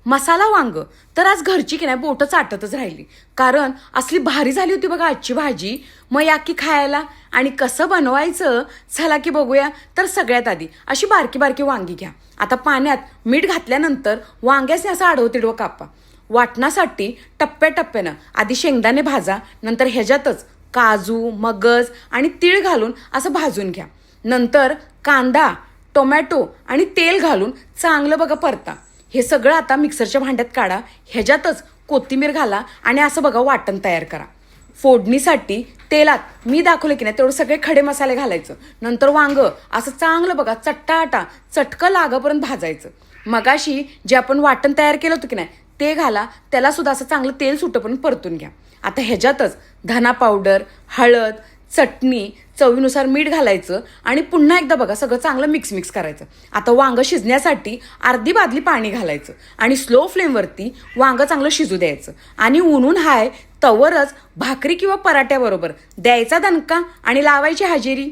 मसाला वांग तर आज घरची की नाही बोटं चाटतच राहिली, कारण असली भारी झाली होती बघा आजची भाजी. मग या की खायला. आणि कसं बनवायचं चला की बघूया. तर सगळ्यात आधी अशी बारकी बारकी वांगी घ्या. आता पाण्यात मीठ घातल्यानंतर वांग्याचे असं आडवं तिडवं कापा. वाटणासाठी टप्प्याटप्प्यानं आधी शेंगदाणे भाजा, नंतर ह्याच्यातच काजू, मगज आणि तीळ घालून असं भाजून घ्या. नंतर कांदा, टोमॅटो आणि तेल घालून चांगलं बघा परता. हे सगळं आता मिक्सरच्या भांड्यात काढा. ह्याच्यातच कोथिंबीर घाला आणि असं बघा वाटण तयार करा. फोडणीसाठी तेलात मी दाखवलं की नाही तेवढं सगळे खडे मसाले घालायचं. नंतर वांग असं चांगलं बघा चट्टाटा चटकं लागापर्यंत भाजायचं. मगाशी जे आपण वाटण तयार केलं होतं की नाही ते घाला. त्याला सुद्धा असं चांगलं तेल सुटपर्यंत परतून घ्या. आता ह्याच्यातच धना पावडर, हळद, चटणी, चवीनुसार मीठ घालायचं आणि पुन्हा एकदा बघा सगळं चांगलं मिक्स करायचं. आता वांग शिजण्यासाठी अर्धी बादली पाणी घालायचं आणि स्लो फ्लेमवरती वांग चांगलं शिजू द्यायचं. आणि ऊन हाय तवरच भाकरी किंवा पराठ्याबरोबर द्यायचा दणका आणि लावायची हजेरी.